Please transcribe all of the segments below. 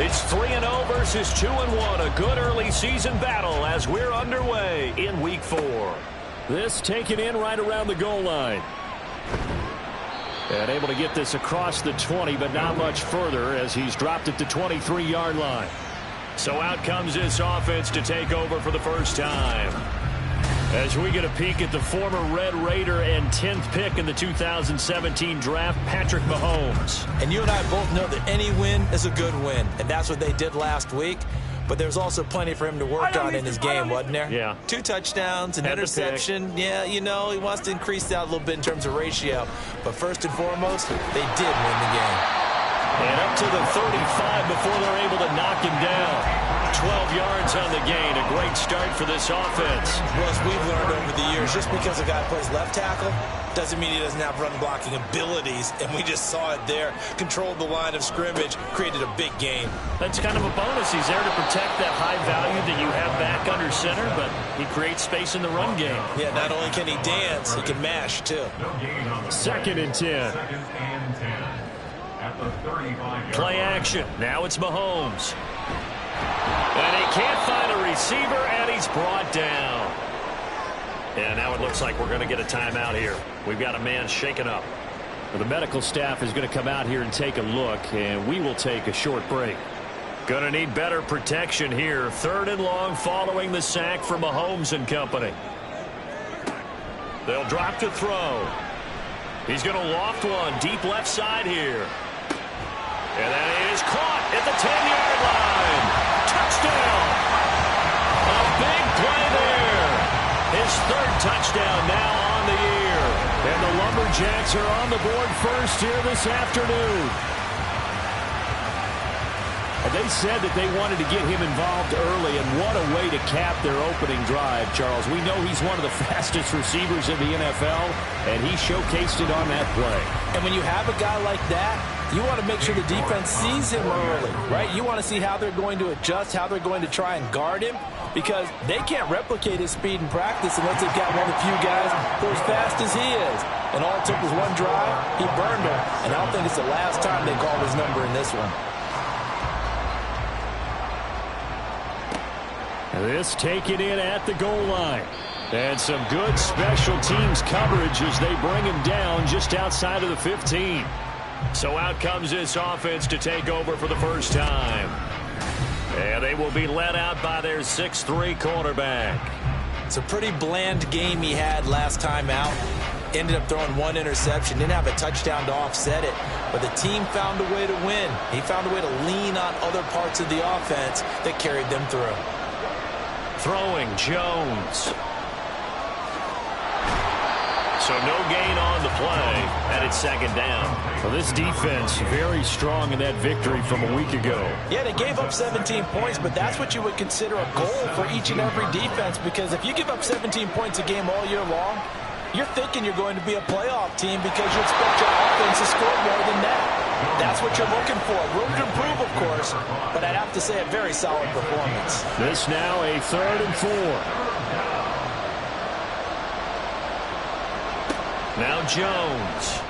It's 3-0 versus 2-1. A good early season battle as we're underway in Week 4. This taken in right around the goal line. And able to get this across the 20, but not much further as he's dropped it to 23-yard line. So out comes this offense to take over for the first time. As we get a peek at the former Red Raider and 10th pick in the 2017 draft, Patrick Mahomes. And you and I both know that any win is a good win, and that's what they did last week. But there's also plenty for him to work on in his game, wasn't there? Yeah. 2 touchdowns, an interception. Yeah, you know, he wants to increase that a little bit in terms of ratio. But first and foremost, they did win the game. And up to the 35 before they're able to knock him down. 12 yards on the gain. A great start for this offense. Well, as we've learned over the years, just because a guy plays left tackle doesn't mean he doesn't have run-blocking abilities, and we just saw it there. Controlled the line of scrimmage, created a big game. That's kind of a bonus. He's there to protect that high value that you have back under center, but he creates space in the run game. Yeah, not only can he dance, he can mash, too. 2nd and 10. Play action. Now it's Mahomes. And he can't find a receiver, and he's brought down. And now it looks like we're going to get a timeout here. We've got a man shaken up. Well, the medical staff is going to come out here and take a look, and we will take a short break. Going to need better protection here. 3rd and long following the sack from Mahomes and company. They'll drop to throw. He's going to loft one deep left side here. And that is caught at the 10-yard line. Touchdown. A big play there. His 3rd touchdown now on the year. And the Lumberjacks are on the board first here this afternoon. And they said that they wanted to get him involved early, and what a way to cap their opening drive, Charles. We know he's one of the fastest receivers in the NFL, and he showcased it on that play. And when you have a guy like that, you want to make sure the defense sees him early, right? You want to see how they're going to adjust, how they're going to try and guard him, because they can't replicate his speed in practice unless they've got one of the few guys who are as fast as he is. And all it took was one drive, he burned him, and I don't think it's the last time they called his number in this one. This taken in at the goal line. And some good special teams coverage as they bring him down just outside of the 15. So out comes this offense to take over for the first time. And they will be led out by their 6'3" quarterback. It's a pretty bland game he had last time out. Ended up throwing 1 interception. Didn't have a touchdown to offset it. But the team found a way to win. He found a way to lean on other parts of the offense that carried them through. Throwing Jones. So no gain on the play, and it's 2nd down. Well, this defense very strong in that victory from a week ago. Yeah, they gave up 17 points, but that's what you would consider a goal for each and every defense, because if you give up 17 points a game all year long, you're thinking you're going to be a playoff team because you expect your offense to score more than that. That's what you're looking for. Room to improve, of course, but I'd have to say a very solid performance. This now a 3rd and 4. Now Jones.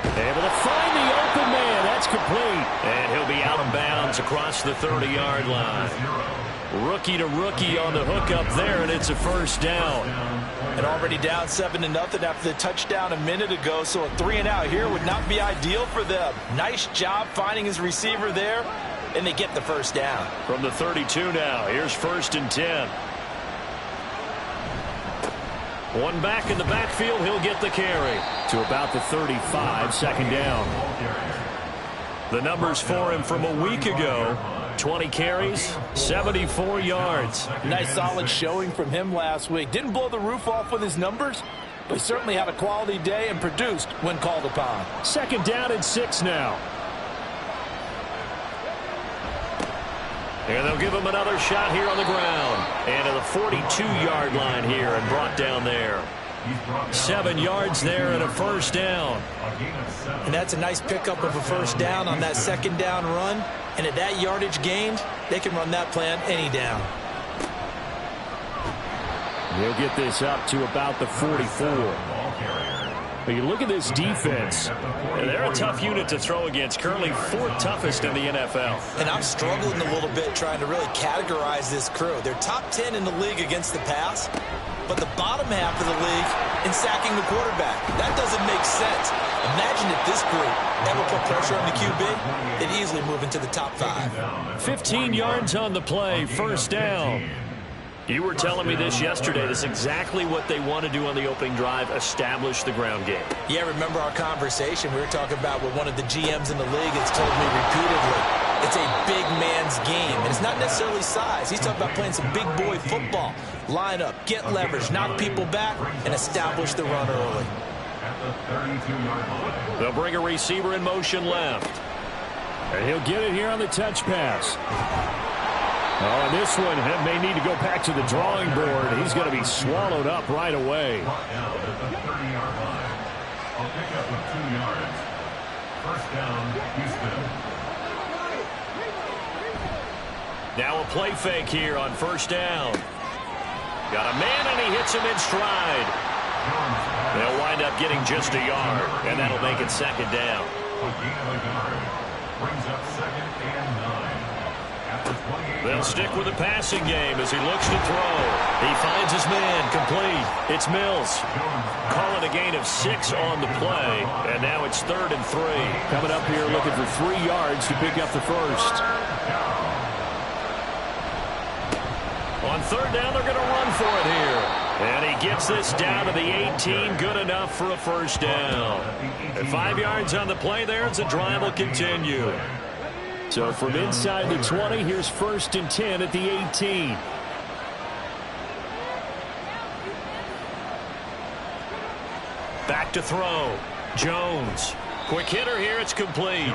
Able to find the open man. That's complete. And he'll be out of bounds across the 30-yard line. Rookie to rookie on the hook up there, and it's a 1st down. And already down 7-0 after the touchdown a minute ago, so a 3-and-out here would not be ideal for them. Nice job finding his receiver there, and they get the 1st down. From the 32 now, here's 1st and 10. One back in the backfield, he'll get the carry. To about the 35, 2nd down. The numbers for him from a week ago. 20 carries, 74 yards. Nice solid showing from him last week. Didn't blow the roof off with his numbers, He certainly had a quality day and produced when called upon. 2nd down and 6 now. And they'll give him another shot here on the ground. And to the 42-yard line here and brought down there. 7 yards there and a 1st down. And that's a nice pickup of a 1st down on that 2nd down run. And at that yardage gained, they can run that play on any down. He'll get this up to about the 44. But you look at this defense. They're a tough unit to throw against. Currently 4th toughest in the NFL. And I'm struggling a little bit trying to really categorize this crew. They're top 10 in the league against the pass, but the bottom half of the league in sacking the quarterback. That doesn't make sense. Imagine if this group ever put pressure on the QB, they'd easily move into the top 5. 15 yards on the play, 1st down. You were telling me this yesterday. This is exactly what they want to do on the opening drive, establish the ground game. Yeah, remember our conversation? We were talking about what one of the GMs in the league has told me repeatedly. It's a big man's game, and it's not necessarily size. He's talking about playing some big boy football. Line up, get leverage, knock people back, and establish the run early. They'll bring a receiver in motion left. And he'll get it here on the touch pass. Oh, and this one may need to go back to the drawing board. He's going to be swallowed up right away. Now a play fake here on 1st down. Got a man, and he hits him in stride. They'll wind up getting just a yard, and that'll make it 2nd down. Brings up 2nd and 9. They'll stick with the passing game as he looks to throw. He finds his man, complete. It's Mills. Call it a gain of 6 on the play, and now it's 3rd and 3. Coming up here looking for 3 yards to pick up the 1st. On 3rd down, they're going to run for it here. And he gets this down to the 18, good enough for a 1st down. And 5 yards on the play there as the drive will continue. So from inside the 20, here's 1st and 10 at the 18. Back to throw. Jones. Quick hitter here. It's complete.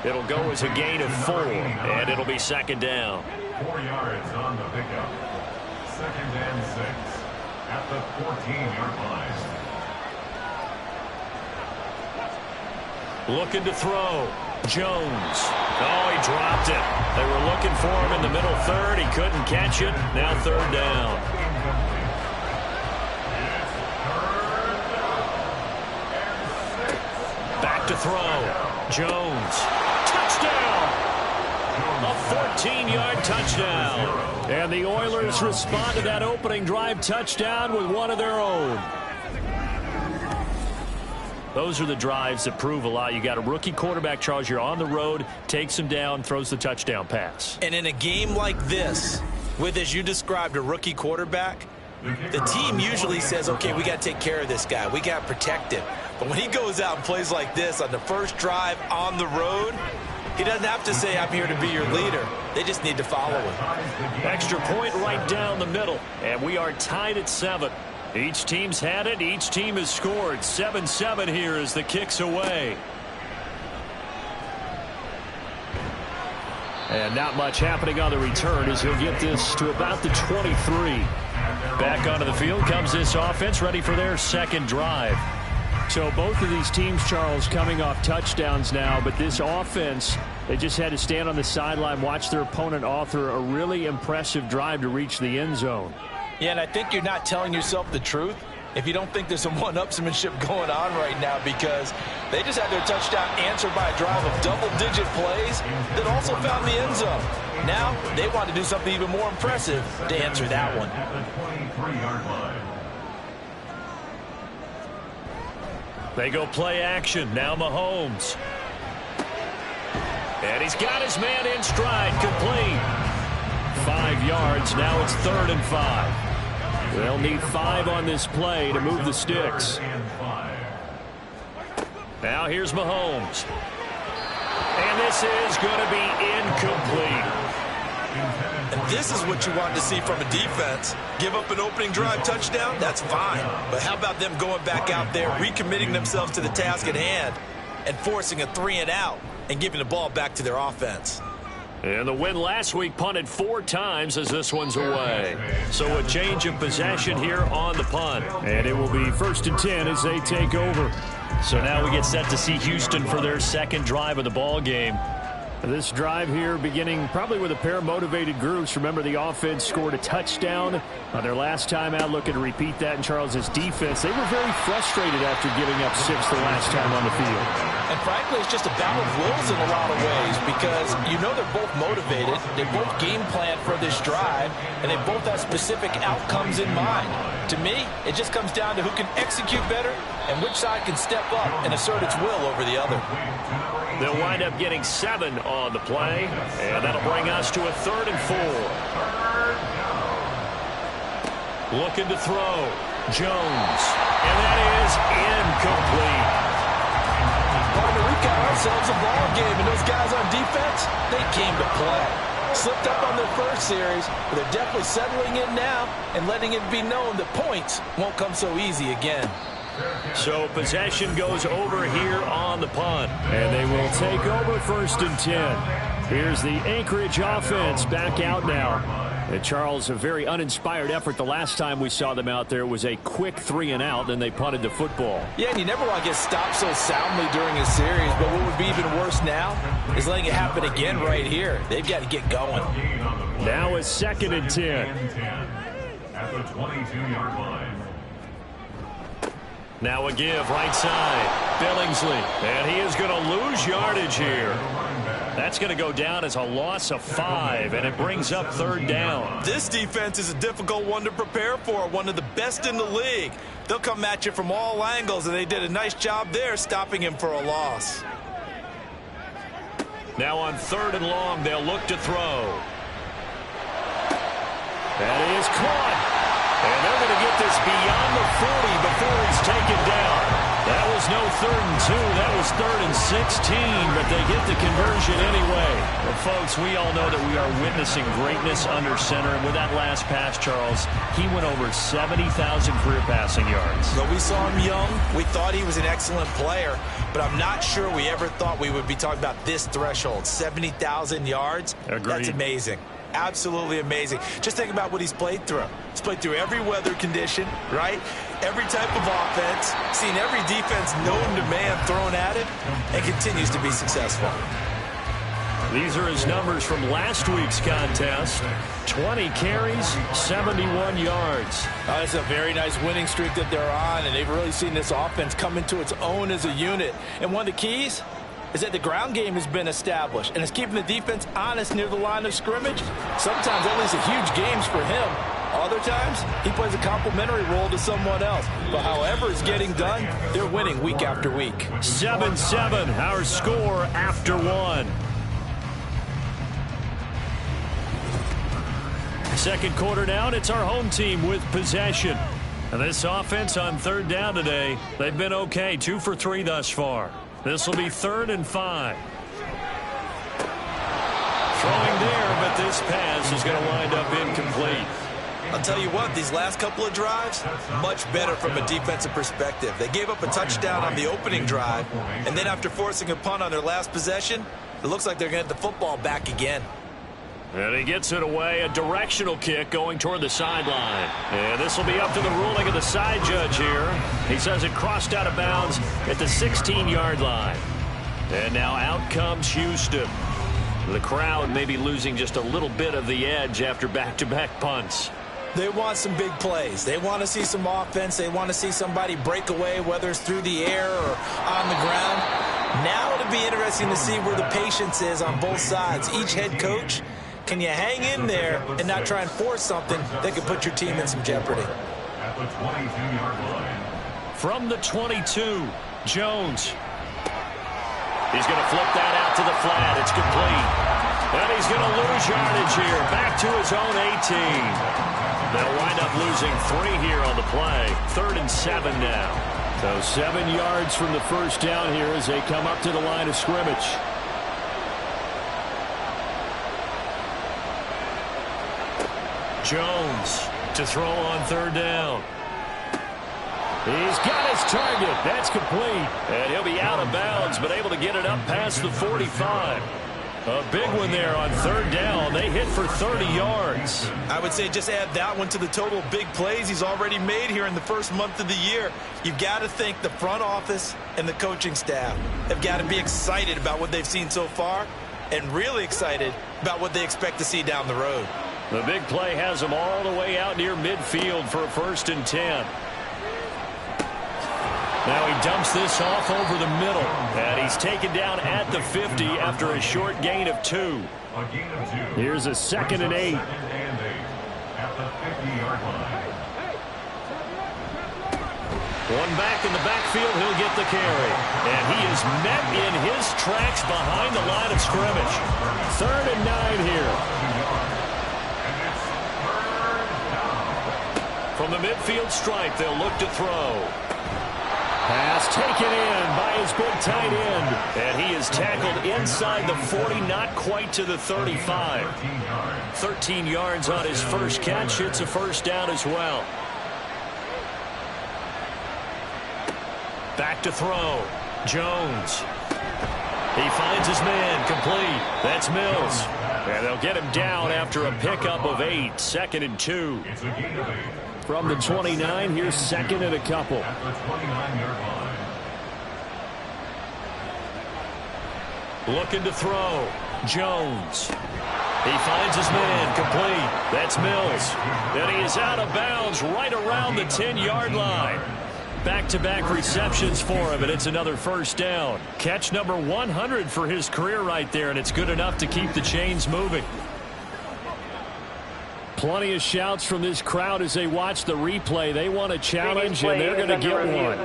It'll go as a gain of 4, and it'll be 2nd down. 4 yards on the pickup. 2nd and 6 at the 14-yard line. Looking to throw. Jones. Oh, he dropped it. They were looking for him in the middle 3rd. He couldn't catch it. Now 3rd down. Back to throw. Jones. Touchdown. A 14-yard touchdown. And the Oilers respond to that opening drive touchdown with one of their own. Those are the drives that prove a lot. You got a rookie quarterback, Charles. You're on the road, takes him down, throws the touchdown pass. And in a game like this, with, as you described, a rookie quarterback, the team usually says, okay, we got to take care of this guy. We got to protect him. But when he goes out and plays like this on the first drive on the road, he doesn't have to say, I'm here to be your leader. They just need to follow him. Extra point right down the middle. And we are tied at 7. Each team's had it. Each team has scored. 7-7 here as the kick's away. And not much happening on the return as he'll get this to about the 23. Back onto the field comes this offense, ready for their 2nd drive. So both of these teams, Charles, coming off touchdowns now, but this offense, they just had to stand on the sideline, watch their opponent author a really impressive drive to reach the end zone. Yeah, and I think you're not telling yourself the truth if you don't think there's some one-upsmanship going on right now, because they just had their touchdown answered by a drive of double-digit plays that also found the end zone. Now they want to do something even more impressive to answer that one. They go play action. Now Mahomes. And he's got his man in stride, complete. 5 yards. Now it's 3rd and 5. They'll need 5 on this play to move the sticks. Now here's Mahomes. And this is going to be incomplete. And this is what you want to see from a defense. Give up an opening drive touchdown, that's fine. But how about them going back out there, recommitting themselves to the task at hand, and forcing a 3-and-out and giving the ball back to their offense. And the win last week punted 4 times as this one's away. So a change of possession here on the punt. And it will be 1st and 10 as they take over. So now we get set to see Houston for their second drive of the ball game. This drive here beginning probably with a pair of motivated groups. Remember, the offense scored a touchdown on their last time out. Looking to repeat that in Charles's defense. They were very frustrated after giving up 6 the last time on the field. And frankly, it's just a battle of wills in a lot of ways because you know they're both motivated. They both game plan for this drive, and they both have specific outcomes in mind. To me, it just comes down to who can execute better and which side can step up and assert its will over the other. They'll wind up getting 7 on the play, and that'll bring us to a 3rd and 4. Looking to throw. Jones. And that is incomplete. We've got ourselves a ball game, and those guys on defense, they came to play. Slipped up on their first series, but they're definitely settling in now and letting it be known that points won't come so easy again. So possession goes over here on the punt. And they will take over 1st and 10. Here's the Anchorage offense back out now. And Charles, a very uninspired effort. The last time we saw them out there was a quick 3-and-out, then they punted the football. Yeah, and you never want to get stopped so soundly during a series, but what would be even worse now is letting it happen again right here. They've got to get going. Now it's 2nd and 10. At the 22-yard line. Now a give right side. Billingsley. And he is going to lose yardage here. That's going to go down as a loss of 5, and it brings up 3rd down. This defense is a difficult one to prepare for, one of the best in the league. They'll come at you from all angles, and they did a nice job there stopping him for a loss. Now on 3rd and long, they'll look to throw. That is caught. And they're going to get this beyond the 40 before he's taken down. That was no 3rd and 2. That was 3rd and 16, but they get the conversion anyway. Well, folks, we all know that we are witnessing greatness under center. And with that last pass, Charles, he went over 70,000 career passing yards. So we saw him young. We thought he was an excellent player, but I'm not sure we ever thought we would be talking about this threshold, 70,000 yards. Agreed. That's amazing. Absolutely amazing. Just think about what he's played through. He's played through every weather condition, right? Every type of offense, seen every defense known to man thrown at it, and continues to be successful. These are his numbers from last week's contest. 20 carries, 71 yards. That's a very nice winning streak that they're on, and they've really seen this offense come into its own as a unit. And one of the keys is that the ground game has been established, and it's keeping the defense honest near the line of scrimmage. Sometimes that leads to huge games for him. Other times, he plays a complementary role to someone else. But however it's getting done, they're winning week after week. 7-7, our score after 1. Second quarter down, it's our home team with possession. And this offense on 3rd down today, they've been okay, 2 for 3 thus far. This will be 3rd and 5. Throwing there, but this pass is going to wind up incomplete. I'll tell you what, these last couple of drives, much better from a defensive perspective. They gave up a touchdown on the opening drive, and then after forcing a punt on their last possession, it looks like they're going to get the football back again. And he gets it away, a directional kick going toward the sideline. And this will be up to the ruling of the side judge here. He says it crossed out of bounds at the 16-yard line. And now out comes Houston. The crowd may be losing just a little bit of the edge after back-to-back punts. They want some big plays. They want to see some offense. They want to see somebody break away, whether it's through the air or on the ground. Now it'll be interesting to see where the patience is on both sides. Each head coach, can you hang in there and not try and force something that could put your team in some jeopardy? At the 22-yard line. From the 22, Jones. He's going to flip that out to the flat. It's complete. And he's going to lose yardage here. Back to his own 18. They'll wind up losing 3 here on the play. 3rd and 7 now. So 7 yards from the first down here as they come up to the line of scrimmage. Jones to throw on third down. He's got his target. That's complete. And he'll be out of bounds, but able to get it up past the 45. A big one there on third down. They hit for 30 yards. I would say just add that one to the total of big plays he's already made here in the first month of the year. You've got to think the front office and the coaching staff have got to be excited about what they've seen so far and really excited about what they expect to see down the road. The big play has them all the way out near midfield for a 1st and 10. Now he dumps this off over the middle, and he's taken down at the 50 after a short gain of 2. Here's a 2nd and 8. At the 50-yard line. One back in the backfield, he'll get the carry. And he is met in his tracks behind the line of scrimmage. 3rd and 9 here. From the midfield stripe, they'll look to throw. Pass taken in by his big tight end. And he is tackled inside the 40, not quite to the 35. 13 yards on his first catch. It's a 1st down as well. Back to throw. Jones. He finds his man, complete. That's Mills. And they'll get him down after a pickup of 8. 2nd and 2. From the 29, here's 2nd and a couple. At the 29-yard line. Looking to throw. Jones. He finds his man, complete. That's Mills. And he is out of bounds right around the 10-yard line. Back-to-back receptions for him, and it's another 1st down. Catch number 100 for his career right there, and it's good enough to keep the chains moving. Plenty of shouts from this crowd as they watch the replay. They want a challenge, and they're going to get one.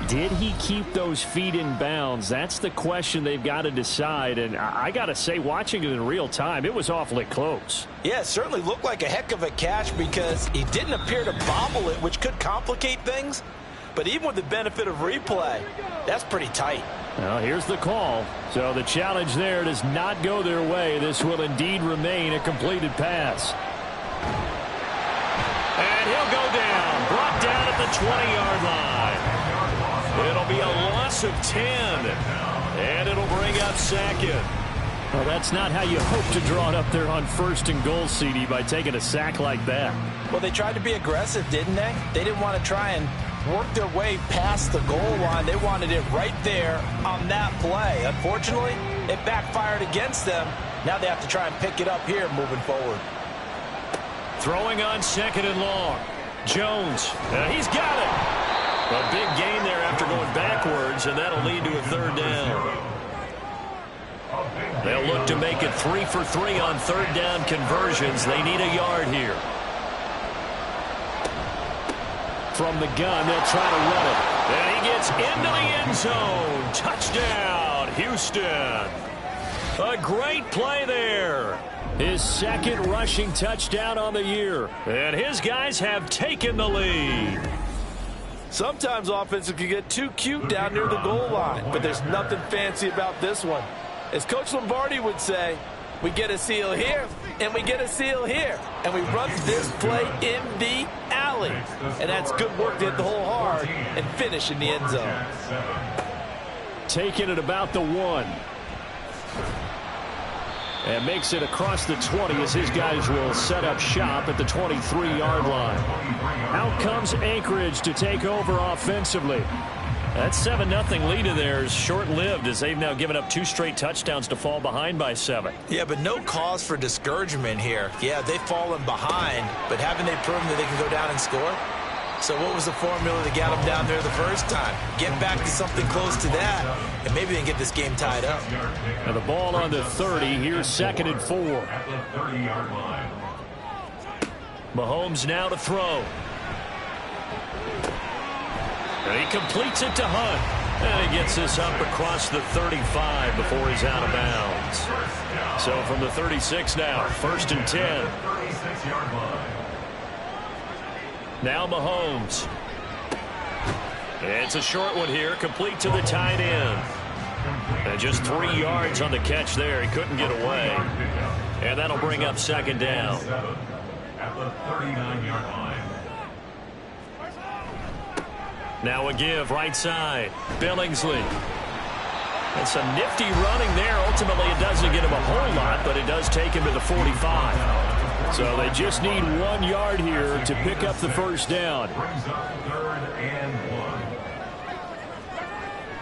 Did he keep those feet in bounds? That's the question they've got to decide. And I got to say, watching it in real time, it was awfully close. Yeah, it certainly looked like a heck of a catch because he didn't appear to bobble it, which could complicate things. But even with the benefit of replay, that's pretty tight. Well, here's the call. So the challenge there does not go their way. This will indeed remain a completed pass. And he'll go down. Brought down at the 20-yard line. It'll be a loss of 10. And it'll bring up 2nd. Well, that's not how you hope to draw it up there on 1st and goal, CD, by taking a sack like that. Well, they tried to be aggressive, didn't they? They didn't want to try and work their way past the goal line. They wanted it right there on that play. Unfortunately, it backfired against them. Now they have to try and pick it up here moving forward. Throwing on 2nd and long. Jones. He's got it. A big gain there after going backwards, and that'll lead to a 3rd down. They'll look to make it 3 for 3 on 3rd down conversions. They need a yard here. From the gun, they'll try to run it. And he gets into the end zone. Touchdown, Houston. A great play there. His 2nd rushing touchdown on the year. And his guys have taken the lead. Sometimes offenses can get too cute down near the goal line, but there's nothing fancy about this one. As Coach Lombardi would say, we get a seal here, and we get a seal here. And we run this play in the alley. And that's good work to hit the hole hard and finish in the end zone. Taking it about the 1. And makes it across the 20 as his guys will set up shop at the 23-yard line. Out comes Anchorage to take over offensively. That 7-0 lead of theirs short-lived as they've now given up 2 straight touchdowns to fall behind by 7. Yeah, but no cause for discouragement here. Yeah, they've fallen behind, but haven't they proven that they can go down and score? So what was the formula that got them down there the first time? Get back to something close to that, and maybe they can get this game tied up. And the ball on the 30. Here's 2nd and 4. At the 30-yard line. Mahomes now to throw. And he completes it to Hunt. And he gets this up across the 35 before he's out of bounds. So from the 36 now, 1st and 10. 36-yard line. Now Mahomes. It's a short one here, complete to the tight end. And just 3 yards on the catch there. He couldn't get away. And that'll bring up second down. At the 39-yard line. Now a give right side. Billingsley. And some nifty running there. Ultimately, it doesn't get him a whole lot, but it does take him to the 45. So they just need 1 yard here to pick up the first down. Brings up 3rd and 1.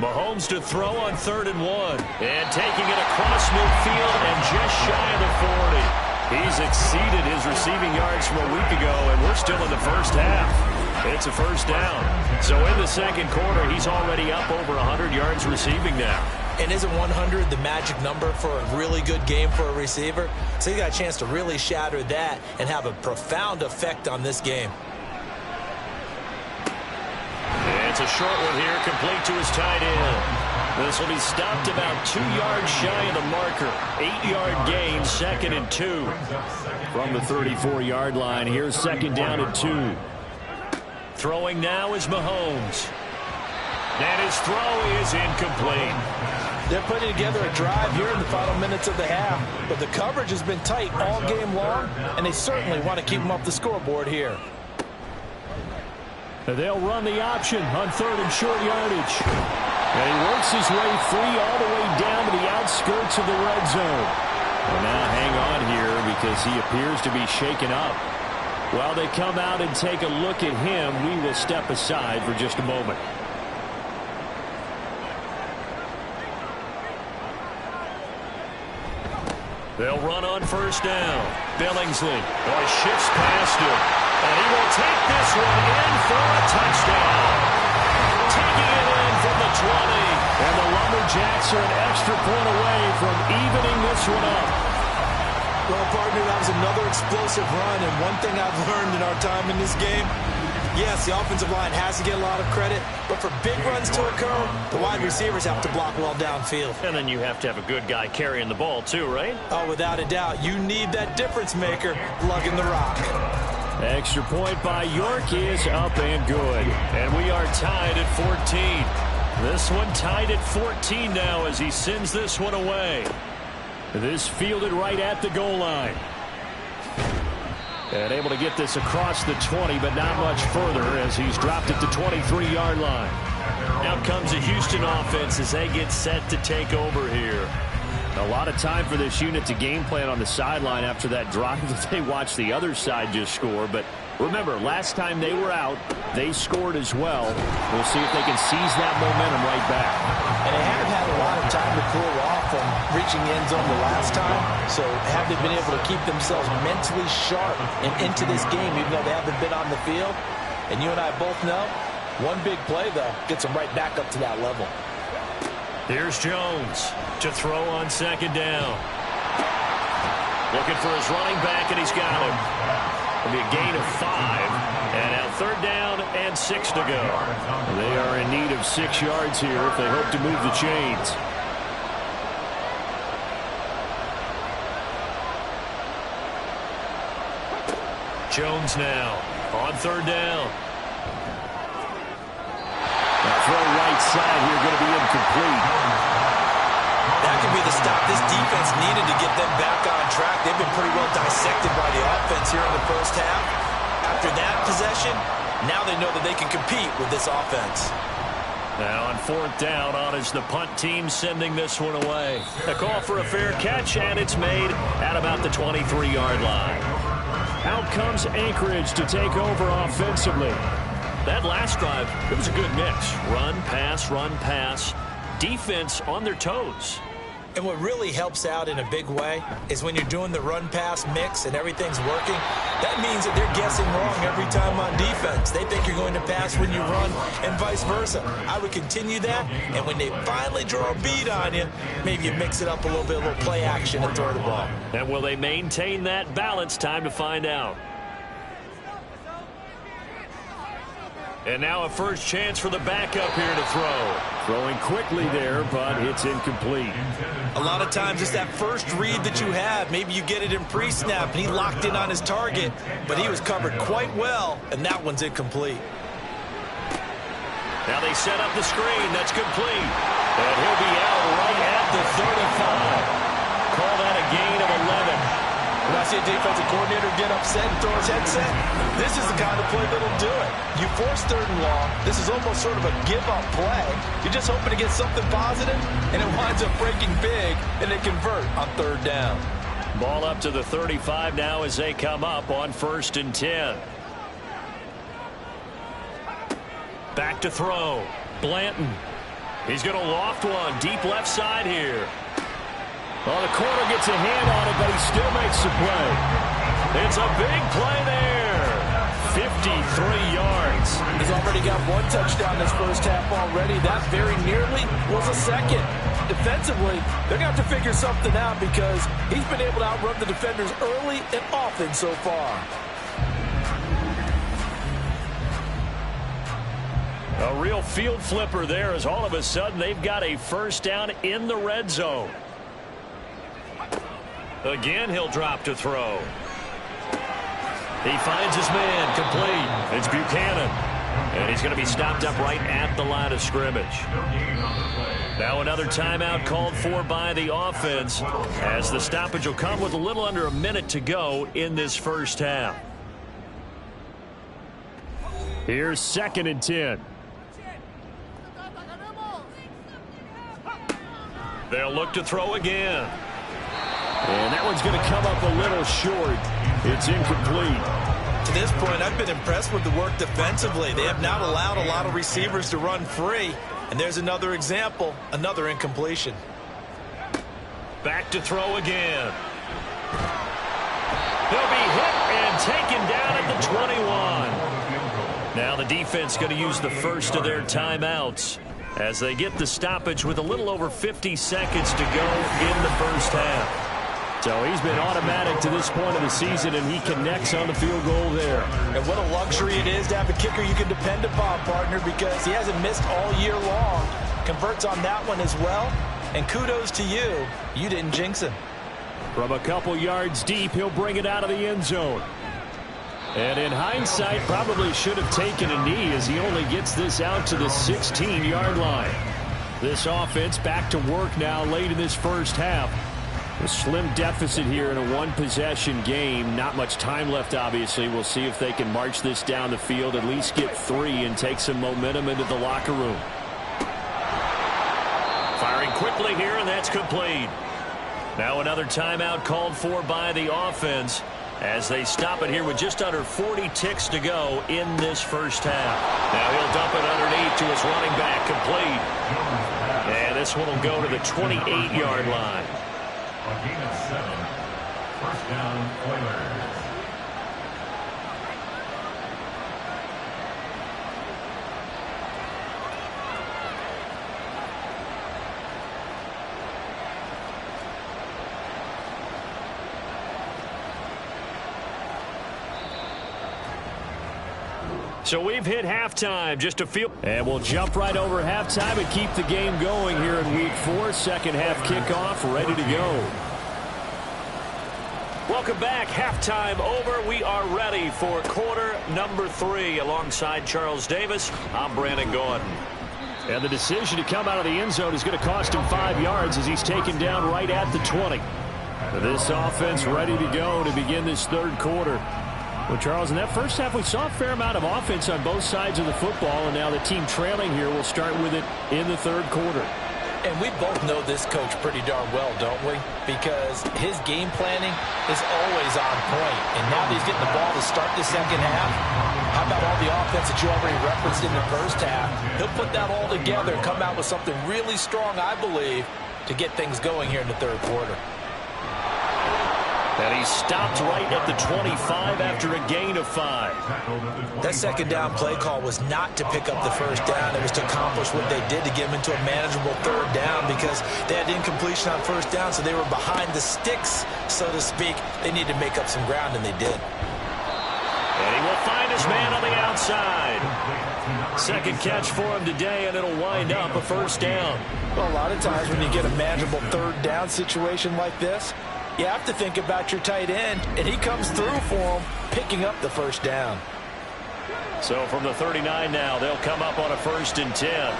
Mahomes to throw on 3rd and 1. And taking it across midfield and just shy of the 40. He's exceeded his receiving yards from a week ago, and we're still in the first half. It's a first down. So in the second quarter, he's already up over 100 yards receiving now. And isn't 100 the magic number for a really good game for a receiver? So he got a chance to really shatter that and have a profound effect on this game. It's a short one here, complete to his tight end. This will be stopped about 2 yards shy of the marker. 8-yard gain, 2nd and 2. From the 34-yard line, here's 2nd down and 2. Throwing now is Mahomes. And his throw is incomplete. They're putting together a drive here in the final minutes of the half, but the coverage has been tight all game long, and they certainly want to keep them off the scoreboard here. They'll run the option on 3rd and short yardage. And he works his way free all the way down to the outskirts of the red zone. Well, now hang on here because he appears to be shaken up. While they come out and take a look at him, we will step aside for just a moment. They'll run on 1st down. Billingsley shifts past him. And he will take this one in for a touchdown. Taking it in from the 20. And the Lumberjacks are an extra point away from evening this one up. Well, partner, that was another explosive run, and one thing I've learned in our time in this game, yes, the offensive line has to get a lot of credit, but for big runs to occur, the wide receivers have to block well downfield. And then you have to have a good guy carrying the ball too, right? Oh, without a doubt. You need that difference maker lugging the rock. Extra point by York is up and good. And we are tied at 14. This one tied at 14 now as he sends this one away. This fielded right at the goal line. And able to get this across the 20, but not much further as he's dropped it to 23-yard line. Out comes the Houston offense as they get set to take over here. A lot of time for this unit to game plan on the sideline after that drive that they watched the other side just score. But remember, last time they were out, they scored as well. We'll see if they can seize that momentum right back. And they haven't had a lot of time to cool off from reaching the end zone the last time. So have they been able to keep themselves mentally sharp and into this game, even though they haven't been on the field? And you and I both know, one big play, though, gets them right back up to that level. Here's Jones to throw on 2nd down. Looking for his running back, and he's got him. It'll be a gain of 5. And now 3rd down and 6 to go. They are in need of 6 yards here if they hope to move the chains. Jones now on 3rd down. Throw right side here going to be incomplete. That could be the stop this defense needed to get them back on track. They've been pretty well dissected by the offense here in the first half. After that possession, now they know that they can compete with this offense. Now on 4th down, on is the punt team sending this one away. A call for a fair catch, and it's made at about the 23-yard line. Out comes Anchorage to take over offensively. That last drive, it was a good mix. Run, pass, defense on their toes. And what really helps out in a big way is when you're doing the run-pass mix and everything's working, that means that they're guessing wrong every time on defense. They think you're going to pass when you run and vice versa. I would continue that, and when they finally draw a bead on you, maybe you mix it up a little bit, a little play action and throw the ball. And will they maintain that balance? Time to find out. And now a first chance for the backup here to throw. Throwing quickly there, but it's incomplete. A lot of times it's that first read that you have. Maybe you get it in pre-snap, and he locked in on his target, but he was covered quite well, and that one's incomplete. Now they set up the screen. That's complete. And he'll be out right at the 35. Call that a gain of 11. see a defensive coordinator get upset and throw his headset? This is the kind of play that'll do it. You force 3rd and long. This is almost sort of a give-up play. You're just hoping to get something positive, and it winds up breaking big, and they convert on 3rd down. Ball up to the 35 now as they come up on 1st and 10. Back to throw. Blanton. He's going to loft one deep left side here. Well, the corner gets a hand on it, but he still makes the play. It's a big play there. 53 yards. He's already got 1 touchdown this first half already. That very nearly was a second. Defensively, they're going to have to figure something out because he's been able to outrun the defenders early and often so far. A real field flipper there as all of a sudden they've got a first down in the red zone. Again, he'll drop to throw. He finds his man complete. It's Buchanan. And he's going to be stopped up right at the line of scrimmage. Now another timeout called for by the offense as the stoppage will come with a little under a minute to go in this first half. Here's 2nd and 10. They'll look to throw again. And that one's going to come up a little short. It's incomplete. To this point, I've been impressed with the work defensively. They have not allowed a lot of receivers to run free. And there's another example, another incompletion. Back to throw again. He'll be hit and taken down at the 21. Now the defense going to use the first of their timeouts as they get the stoppage with a little over 50 seconds to go in the first half. So he's been automatic to this point of the season, and he connects on the field goal there. And what a luxury it is to have a kicker you can depend upon, partner, because he hasn't missed all year long. Converts on that one as well. And kudos to you. You didn't jinx him. From a couple yards deep, he'll bring it out of the end zone. And in hindsight, probably should have taken a knee as he only gets this out to the 16-yard line. This offense back to work now late in this first half. A slim deficit here in a one-possession game. Not much time left, obviously. We'll see if they can march this down the field, at least get 3 and take some momentum into the locker room. Firing quickly here, and that's complete. Now another timeout called for by the offense as they stop it here with just under 40 ticks to go in this first half. Now he'll dump it underneath to his running back, complete. And this one will go to the 28-yard line. A gain of 7. First down, Oilers. So we've hit halftime, just a few. And we'll jump right over halftime and keep the game going here in week 4. Second half kickoff, ready to go. Welcome back. Halftime over. We are ready for quarter number 3 alongside Charles Davis. I'm Brandon Gordon. And the decision to come out of the end zone is going to cost him 5 yards as he's taken down right at the 20. This offense ready to go to begin this third quarter. Well, Charles, in that first half, we saw a fair amount of offense on both sides of the football, and now the team trailing here will start with it in the third quarter. And we both know this coach pretty darn well, don't we? Because his game planning is always on point. And now that he's getting the ball to start the second half, how about all the offense that you already referenced in the first half? He'll put that all together and come out with something really strong, I believe, to get things going here in the third quarter. And he stopped right at the 25 after a gain of 5. That second down play call was not to pick up the first down. It was to accomplish what they did to get them into a manageable third down because they had incompletion on first down, so they were behind the sticks, so to speak. They needed to make up some ground, and they did. And he will find his man on the outside. Second catch for him today, and it'll wind up a first down. Well, a lot of times when you get a manageable third down situation like this, you have to think about your tight end, and he comes through for him, picking up the first down. So from the 39 now, they'll come up on a 1st and 10.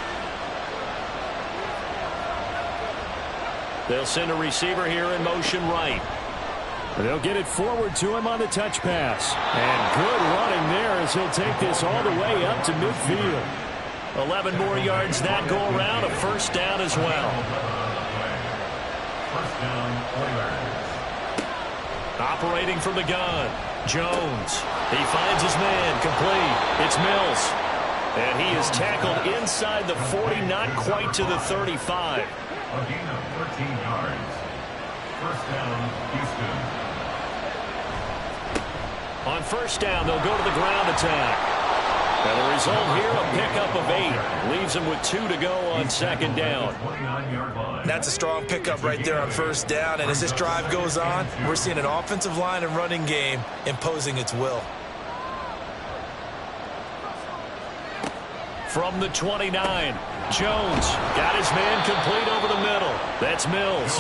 They'll send a receiver here in motion right. They'll get it forward to him on the touch pass. And good running there as he'll take this all the way up to midfield. 11 more yards that go around, a first down as well. First down, Oilers. Operating from the gun, Jones. He finds his man, complete. It's Mills. And he is tackled inside the 40, not quite to the 35. A gain of 13 yards. First down, Houston. On first down, they'll go to the ground attack. And the result here, a pickup of 8. Leaves them with 2 to go on second down. That's a strong pickup right there on first down. And as this drive goes on, we're seeing an offensive line and running game imposing its will. From the 29, Jones got his man complete over the middle. That's Mills.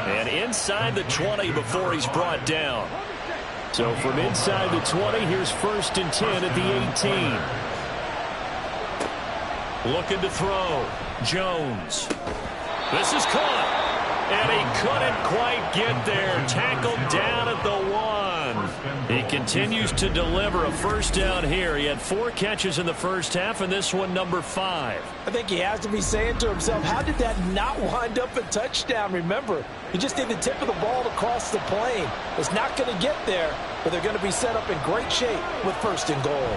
And inside the 20 before he's brought down. So from inside the 20, here's first and 10 at the 18. Looking to throw. Jones. This is caught. And he couldn't quite get there. Tackled down at the 1. He continues to deliver a first down here. He had 4 catches in the first half, and this one number 5. I think he has to be saying to himself, how did that not wind up a touchdown? Remember, he just did the tip of the ball to cross the plane. It's not going to get there, but they're going to be set up in great shape with first and goal.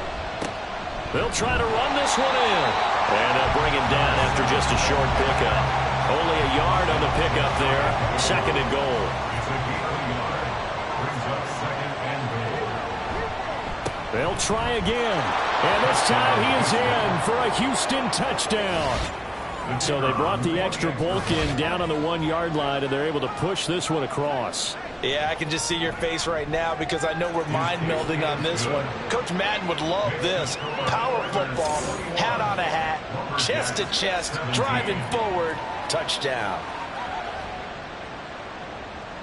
They'll try to run this one in. And they'll bring him down after just a short pickup. Only a yard on the pickup there. Second and goal. They'll try again. And this time he is in for a Houston touchdown. So they brought the extra bulk in down on the 1-yard line, and they're able to push this one across. Yeah, I can just see your face right now because I know we're mind melding on this one. Coach Madden would love this. Power football, hat on a hat, chest to chest, driving forward, touchdown.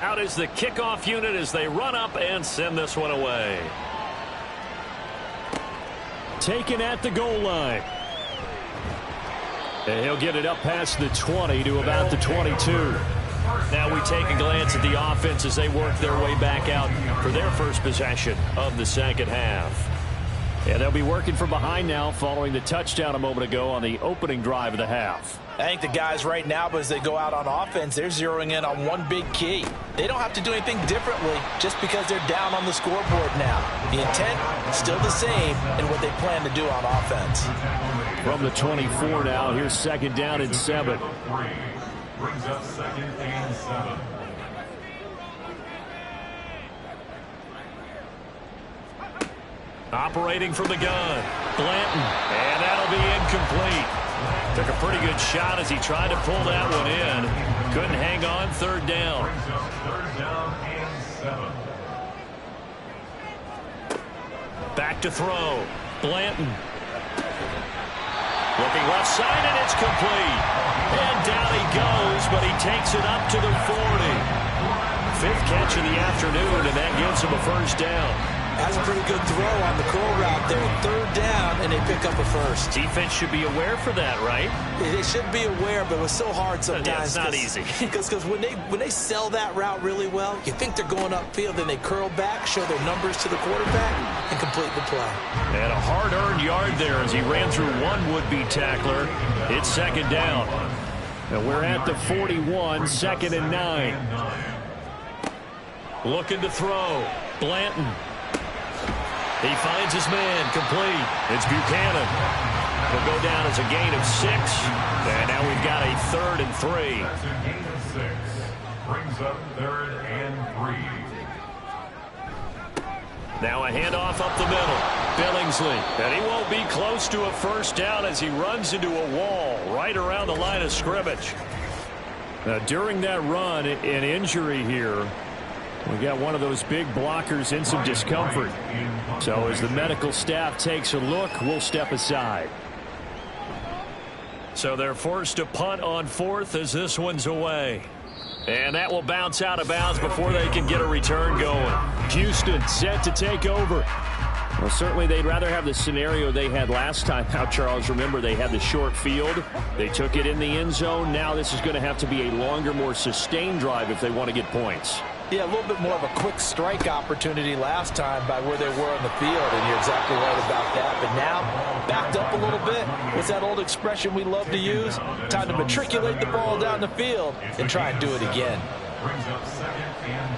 Out is the kickoff unit as they run up and send this one away. Taken at the goal line. And he'll get it up past the 20 to about the 22. Now we take a glance at the offense as they work their way back out for their first possession of the second half. Yeah, they'll be working from behind now following the touchdown a moment ago on the opening drive of the half. I think the guys right now, but as they go out on offense, they're zeroing in on one big key. They don't have to do anything differently just because they're down on the scoreboard now. The intent is still the same in what they plan to do on offense. From the 24 now, here's second down and 7. Brings up second and 7. Operating from the gun, Blanton, and that'll be incomplete. Took a pretty good shot as he tried to pull that one in. Couldn't hang on, third down. Brings up third down and 7. Back to throw, Blanton. Looking left side, and it's complete. And down he goes, but he takes it up to the 40. 5th catch of the afternoon, and that gives him a first down. That's a pretty good throw on the curl route there. Third down, and they pick up a first. Defense should be aware for that, right? They should be aware, but it's so hard sometimes. Yeah, it's not easy. Because when they sell that route really well, you think they're going upfield, then they curl back, show their numbers to the quarterback, and complete the play. And a hard-earned yard there as he ran through one would-be tackler. It's second down. And we're at the 41, second and 9. Looking to throw, Blanton. He finds his man, complete. It's Buchanan. He'll go down as a gain of 6. And now we've got a 3rd and 3. That's a gain of 6. Brings up 3rd and 3. Now a handoff up the middle. Billingsley. And he won't be close to a first down as he runs into a wall right around the line of scrimmage. Now, during that run, an injury here. We got one of those big blockers in some discomfort. So as the medical staff takes a look, we'll step aside. So they're forced to punt on 4th as this one's away. And that will bounce out of bounds before they can get a return going. Houston set to take over. Well, certainly they'd rather have the scenario they had last time out, Charles. Remember, they had the short field. They took it in the end zone. Now this is going to have to be a longer, more sustained drive if they want to get points. Yeah, a little bit more of a quick strike opportunity last time by where they were on the field, and you're exactly right about that. But now, backed up a little bit. What's that old expression we love to use? Time to matriculate the ball down the field and try and do it again. Brings up 2nd and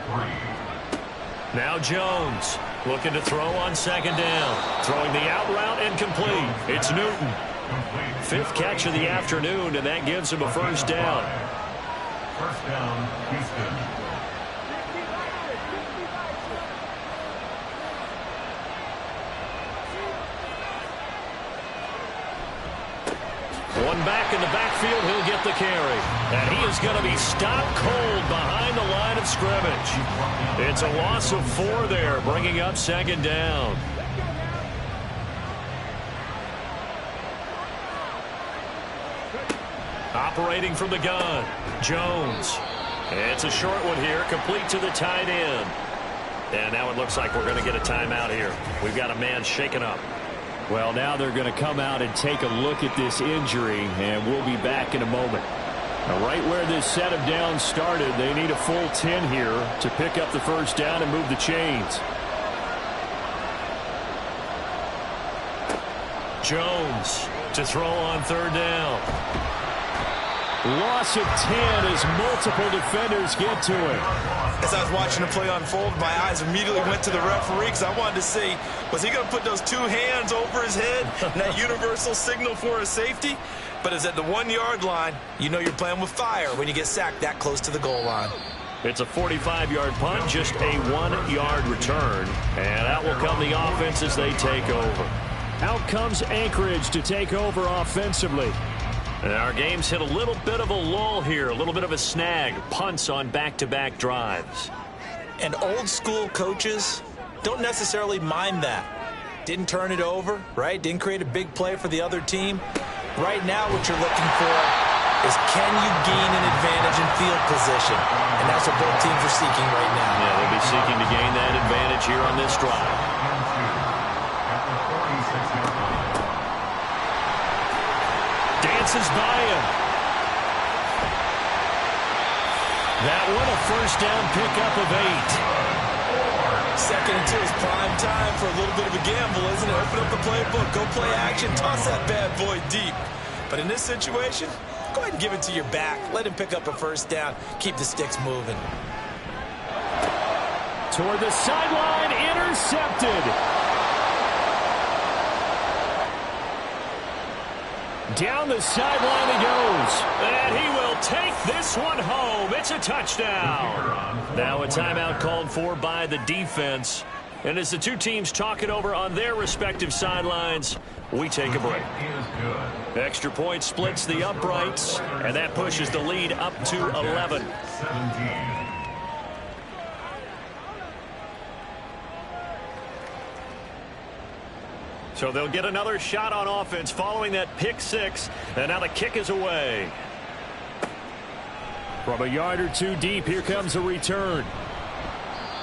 3. Now Jones looking to throw on 2nd down. Throwing the out route incomplete. It's Newton. 5th catch of the afternoon, and that gives him a 1st down. 1st down, Houston. One back in the backfield, he'll get the carry. And he is going to be stopped cold behind the line of scrimmage. It's a loss of 4 there, bringing up 2nd down. Operating from the gun, Jones. It's a short one here, complete to the tight end. And now it looks like we're going to get a timeout here. We've got a man shaken up. Well, now they're going to come out and take a look at this injury, and we'll be back in a moment. Now, right where this set of downs started, they need a full 10 here to pick up the 1st down and move the chains. Jones to throw on 3rd down. Loss of 10 as multiple defenders get to him. As I was watching the play unfold, my eyes immediately went to the referee because I wanted to see, was he going to put those 2 hands over his head and that universal signal for a safety? But it's at the 1-yard line. You know you're playing with fire when you get sacked that close to the goal line. It's a 45-yard punt, just a 1-yard return. And out will come the offense as they take over. Out comes Anchorage to take over offensively. And our game's hit a little bit of a lull here, a little bit of a snag. Punts on back-to-back drives. And old school coaches don't necessarily mind that. Didn't turn it over, right? Didn't create a big play for the other team. Right now what you're looking for is, can you gain an advantage in field position? And that's what both teams are seeking right now. Yeah, they'll be seeking to gain that advantage here on this drive. Dances by him. That one a 1st down pickup of 8. 2nd and 2 is prime time for a little bit of a gamble, isn't it? Open up the playbook, go play action, toss that bad boy deep. But in this situation, go ahead and give it to your back. Let him pick up a 1st down. Keep the sticks moving. Toward the sideline, intercepted. Down the sideline he goes. And he will take this one home. It's a touchdown. Now a timeout called for by the defense. And as the 2 teams talk it over on their respective sidelines, we take a break. Extra point splits the uprights, and that pushes the lead up to 11. 17. So they'll get another shot on offense following that pick 6, and now the kick is away. From a yard or 2 deep, here comes a return.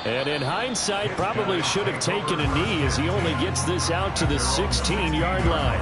And in hindsight, probably should have taken a knee as he only gets this out to the 16-yard line.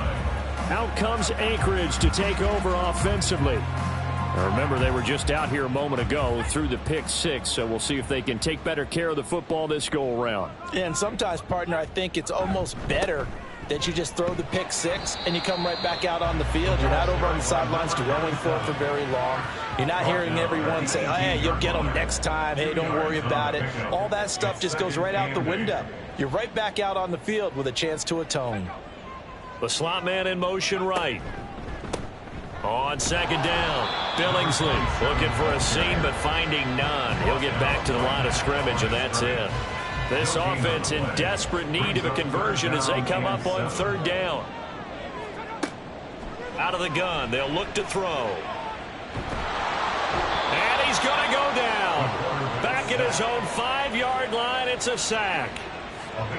Out comes Anchorage to take over offensively. Now remember, they were just out here a moment ago through the pick 6, so we'll see if they can take better care of the football this go-around. Yeah, and sometimes, partner, I think it's almost better that you just throw the pick 6 and you come right back out on the field. You're not over on the sidelines dwelling for it for very long. You're not hearing everyone say, oh, hey, you'll get them next time. Hey, don't worry about it. All that stuff just goes right out the window. You're right back out on the field with a chance to atone. The slot man in motion right. On 2nd down, Billingsley looking for a seam but finding none. He'll get back to the line of scrimmage, and that's it. This offense in desperate need of a conversion as they come up on 3rd down. Out of the gun, they'll look to throw. And he's going to go down. Back at his own 5-yard line, it's a sack.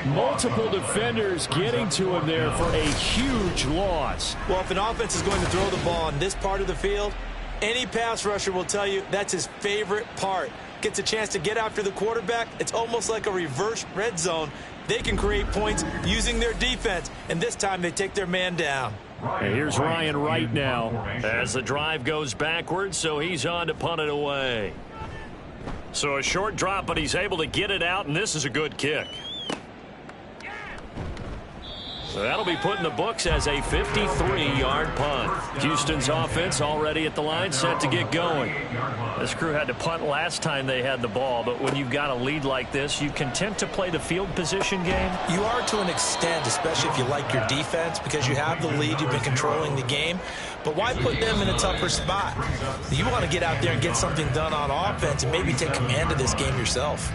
Multiple defenders getting to him there for a huge loss. Well, if an offense is going to throw the ball on this part of the field, any pass rusher will tell you that's his favorite part. Gets a chance to get after the quarterback. It's almost like a reverse red zone. They can create points using their defense, and this time they take their man down. And here's Ryan Wright now. As the drive goes backwards, so he's on to punt it away. So a short drop, but he's able to get it out, and this is a good kick. So that'll be put in the books as a 53-yard punt. Houston's offense already at the line, set to get going. This crew had to punt last time they had the ball, but when you've got a lead like this, you content to play the field position game? You are to an extent, especially if you like your defense, because you have the lead, you've been controlling the game. But why put them in a tougher spot? You want to get out there and get something done on offense and maybe take command of this game yourself.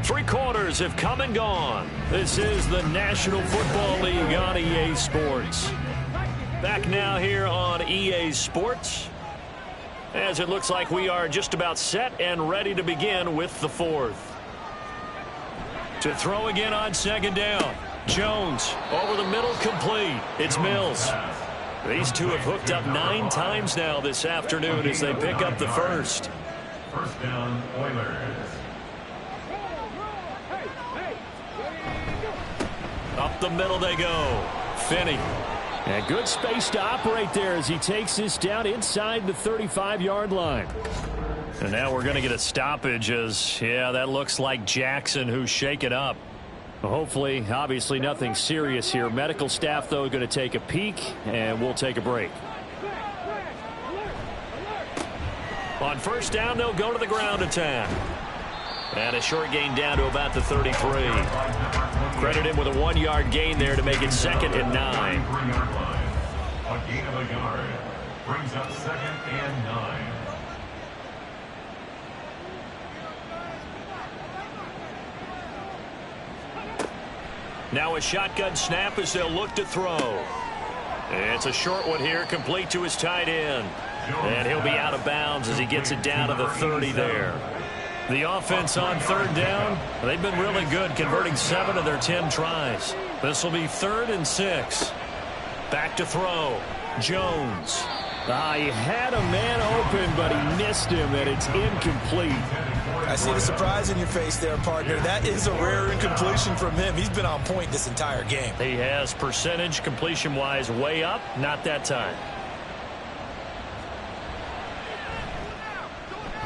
3 quarters have come and gone. This is the National Football League on EA Sports. Back now here on EA Sports, as it looks like we are just about set and ready to begin with the 4th. To throw again on 2nd down. Jones over the middle, complete. It's Mills. These two have hooked up 9 times now this afternoon as they pick up the first. First down, Oilers. Up the middle they go. Finney. And good space to operate there as he takes this down inside the 35-yard line. And now we're going to get a stoppage as, yeah, that looks like Jackson who's shaken up. Well, hopefully, obviously nothing serious here. Medical staff, though, going to take a peek, and we'll take a break. On first down, they'll go to the ground attack. And a short gain down to about the 33. Credit him with a 1-yard gain there to make it 2nd and 9. A gain of a yard brings up 2nd and 9. Now a shotgun snap as they'll look to throw. It's a short one here, complete to his tight end. And he'll be out of bounds as he gets it down to the 30 there. The offense on 3rd down, they've been really good, converting 7 of their 10 tries. This will be 3rd and 6. Back to throw. Jones. He had a man open, but he missed him, and it's incomplete. I see the surprise in your face there, partner. That is a rare incompletion from him. He's been on point this entire game. He has percentage completion-wise way up, not that time.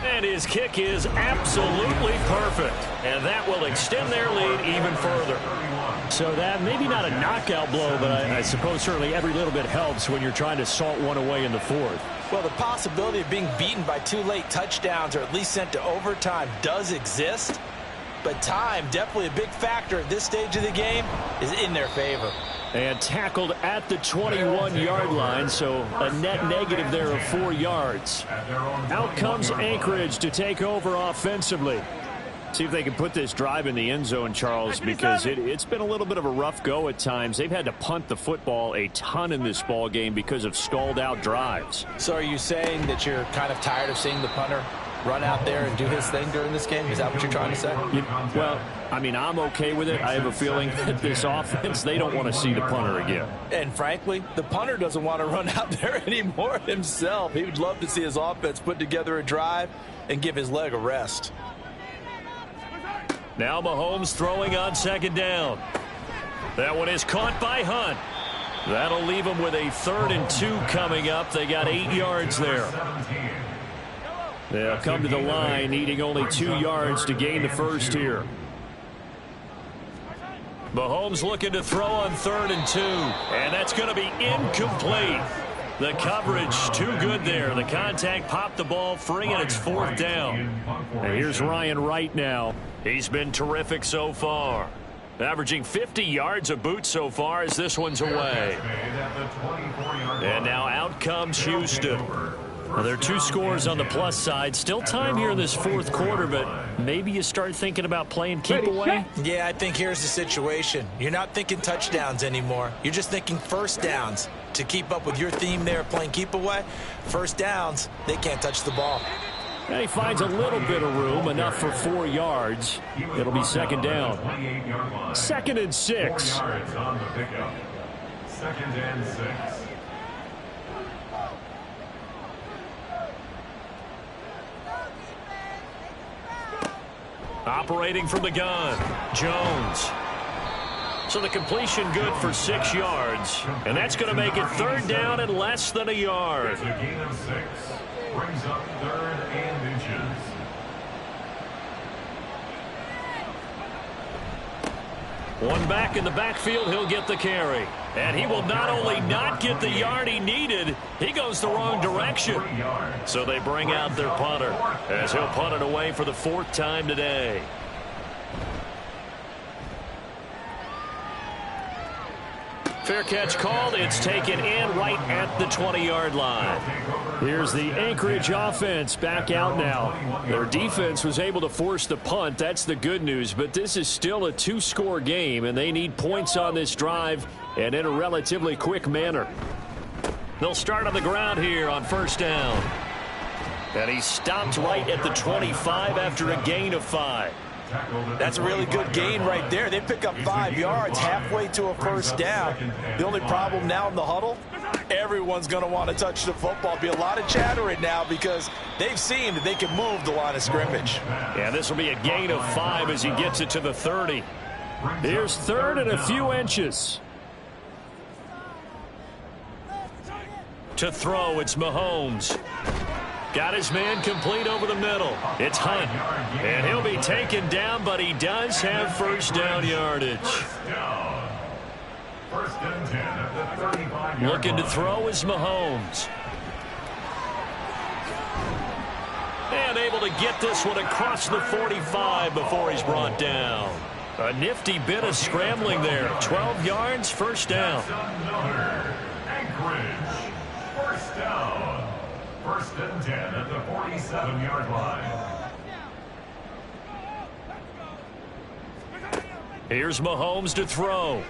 And his kick is absolutely perfect. And that will extend their lead even further. So that maybe not a knockout blow, but I suppose certainly every little bit helps when you're trying to salt one away in the 4th. Well, the possibility of being beaten by 2 late touchdowns or at least sent to overtime does exist. But time, definitely a big factor at this stage of the game, is in their favor. And tackled at the 21-yard line, so a net negative there of 4 yards. Out comes Anchorage to take over offensively. See if they can put this drive in the end zone, Charles, because it's been a little bit of a rough go at times. They've had to punt the football a ton in this ball game because of stalled-out drives. So are you saying that you're kind of tired of seeing the punter run out there and do his thing during this game? Is that what you're trying to say? Well, I mean, I'm okay with it. I have a feeling that this offense, they don't want to see the punter again. And frankly, the punter doesn't want to run out there anymore himself. He would love to see his offense put together a drive and give his leg a rest. Now Mahomes throwing on 2nd down. That one is caught by Hunt. That'll leave him with a 3rd and 2 coming up. They got 8 yards there. They'll come to the line, needing only 2 yards to gain the first here. Mahomes looking to throw on 3rd and 2. And that's going to be incomplete. The coverage too good there. The contact popped the ball free, and it's 4th down. And here's Ryan Wright now. He's been terrific so far. Averaging 50 yards a boot so far as this one's away. And now out comes Houston. Well, there are 2 scores on the plus side. Still time here in this 4th quarter, but maybe you start thinking about playing keep away? Yeah, I think here's the situation. You're not thinking touchdowns anymore. You're just thinking first downs. To keep up with your theme there, playing keep away, first downs, they can't touch the ball. And he finds a little bit of room, enough for 4 yards. It'll be 2nd down. 2nd and 6. 2nd and 6. Operating from the gun, Jones. So the completion good for 6 yards. And that's going to make it 3rd down and less than a yard. It's a gain of 6. Brings up 3rd and inches. One back in the backfield, he'll get the carry. And he will not only not get the yard he needed, he goes the wrong direction. So they bring out their punter as he'll punt it away for the 4th time today. Fair catch called. It's taken in right at the 20-yard line. Here's the Anchorage offense back out now. Their defense was able to force the punt. That's the good news. But this is still a 2-score game, and they need points on this drive and in a relatively quick manner. They'll start on the ground here on 1st down. And he stopped right at the 25 after a gain of 5. That's a really good gain right there. They pick up 5 yards halfway to a 1st down. The only problem now in the huddle, everyone's going to want to touch the football. Be a lot of chattering now because they've seen that they can move the line of scrimmage. Yeah, this will be a gain of 5 as he gets it to the 30. Here's 3rd and a few inches. To throw, it's Mahomes. Got his man complete over the middle. It's Hunt. And he'll be taken down, but he does have 1st down yardage. Looking to throw is Mahomes. And able to get this one across the 45 before he's brought down. A nifty bit of scrambling there. 12 yards, 1st down. Anchorage, 1st down. 1st and 10 at the 47-yard line. Here's Mahomes to throw.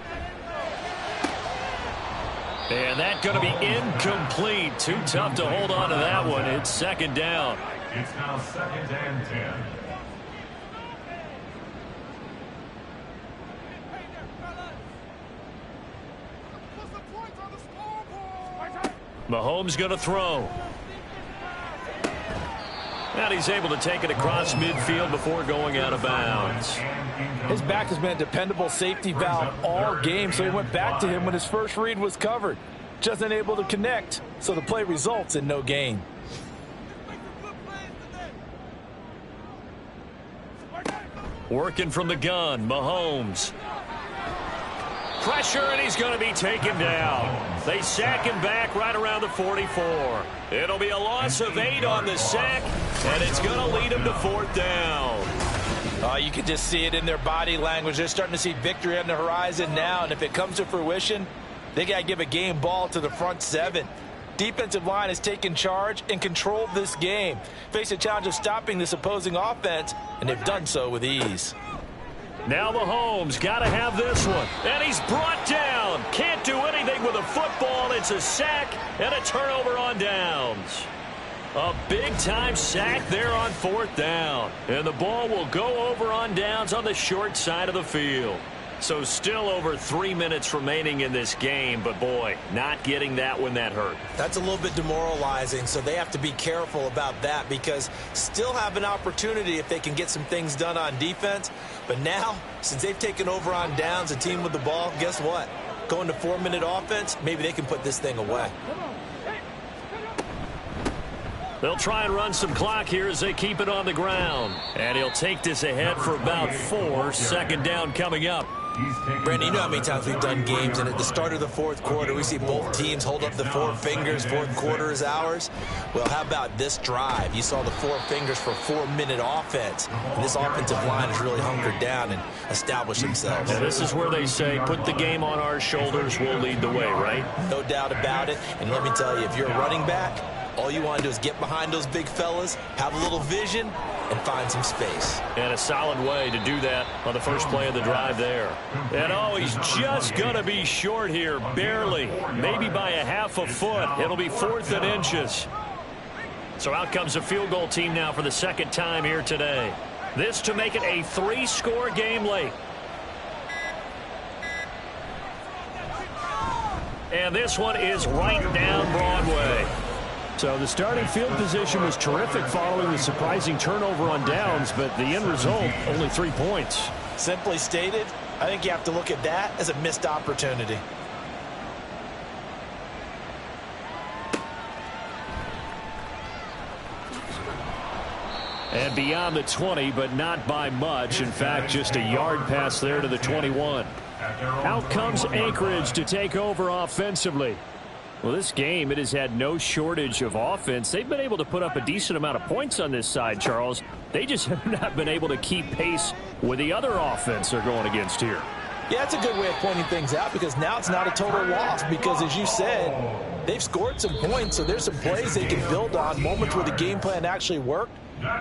And that's going to be incomplete. Too tough to hold on to that one. It's 2nd down. It's now 2nd and 10. Mahomes going to throw. And he's able to take it across midfield before going out of bounds. His back has been a dependable safety valve all game, so he went back to him when his first read was covered. Just unable to connect, so the play results in no gain. Working from the gun, Mahomes. Pressure, and he's going to be taken down. They sack him back right around the 44. It'll be a loss of 8 on the sack, and it's going to lead him to 4th down. You can just see it in their body language. They're starting to see victory on the horizon now, and if it comes to fruition, they got to give a game ball to the front 7. Defensive line has taken charge and controlled this game. Face a challenge of stopping this opposing offense, and they've done so with ease. Now Mahomes got to have this one. And he's brought down. Can't do anything with a football. It's a sack and a turnover on downs. A big-time sack there on 4th down. And the ball will go over on downs on the short side of the field. So still over 3 minutes remaining in this game, but boy, not getting that when that hurt. That's a little bit demoralizing, so they have to be careful about that because still have an opportunity if they can get some things done on defense. But now, since they've taken over on downs, a team with the ball, guess what? Going to 4-minute offense, maybe they can put this thing away. They'll try and run some clock here as they keep it on the ground. And he'll take this ahead for about 4. 2nd down coming up. Brandon, you know how many times we've done games, and at the start of the 4th quarter, we see both teams hold up the 4 fingers, 4th quarter is ours. Well, how about this drive? You saw the 4 fingers for 4-minute offense, and this offensive line has really hunkered down and established themselves. And this is where they say, put the game on our shoulders, we'll lead the way, right? No doubt about it, and let me tell you, if you're a running back, all you want to do is get behind those big fellas, have a little vision, and find some space. And a solid way to do that on the first play of the drive there. And oh, he's just going to be short here, barely, maybe by a half a foot. It'll be 4th and inches. So out comes a field goal team now for the 2nd time here today. This to make it a 3-score game late. And this one is right down Broadway. So the starting field position was terrific following the surprising turnover on downs, but the end result, only 3 points. Simply stated, I think you have to look at that as a missed opportunity. And beyond the 20, but not by much. In fact, just a yard pass there to the 21. Out comes Anchorage to take over offensively. Well, this game, it has had no shortage of offense. They've been able to put up a decent amount of points on this side, Charles. They just have not been able to keep pace with the other offense they're going against here. Yeah, that's a good way of pointing things out because now it's not a total loss because, as you said, they've scored some points, so there's some plays they can build on, moments where the game plan actually worked.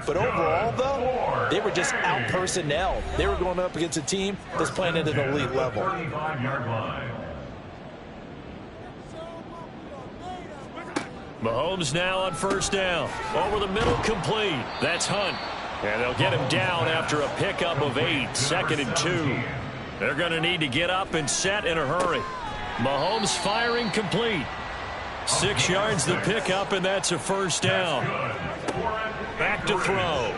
But overall, though, they were just out-personnel. They were going up against a team that's playing at an elite level. Mahomes now on first down. Over the middle, complete. That's Hunt. And they'll get him down after a pickup of 8, 2nd and 2. They're going to need to get up and set in a hurry. Mahomes firing complete. 6 yards the pickup, and that's a first down. Back to throw.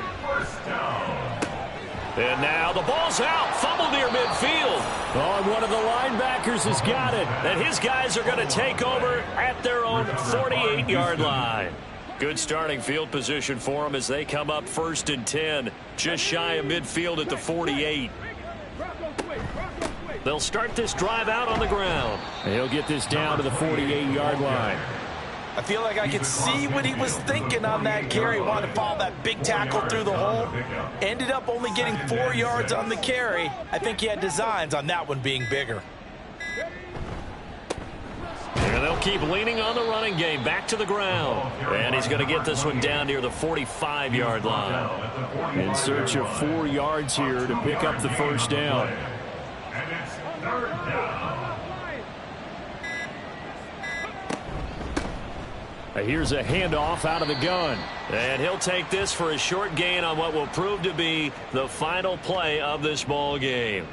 And now the ball's out. Fumble near midfield. Oh, and one of the linebackers has got it. And his guys are going to take over at their own 48-yard line. Good starting field position for them as they come up 1st and 10. Just shy of midfield at the 48. They'll start this drive out on the ground. And he'll get this down to the 48-yard line. I feel like I could see what he was thinking on that carry. Wanted to follow that big tackle through the hole. Ended up only getting 4 yards on the carry. I think he had designs on that one being bigger. And they'll keep leaning on the running game. Back to the ground. And he's going to get this one down near the 45-yard line. In search of 4 yards here to pick up the first down. And it's 3rd down. Here's a handoff out of the gun. And he'll take this for a short gain on what will prove to be the final play of this ball game.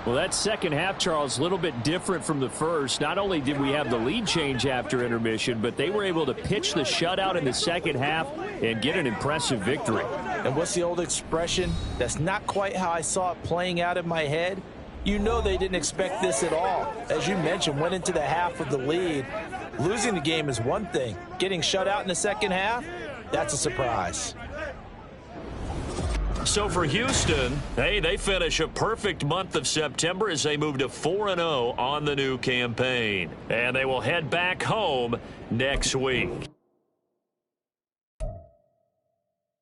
Well, that second half, Charles, a little bit different from the first. Not only did we have the lead change after intermission, but they were able to pitch the shutout in the second half and get an impressive victory. And what's the old expression? That's not quite how I saw it playing out in my head. You know they didn't expect this at all. As you mentioned, went into the half with the lead. Losing the game is one thing. Getting shut out in the second half, that's a surprise. So for Houston, hey, they finish a perfect month of September as they move to 4-0 on the new campaign. And they will head back home next week.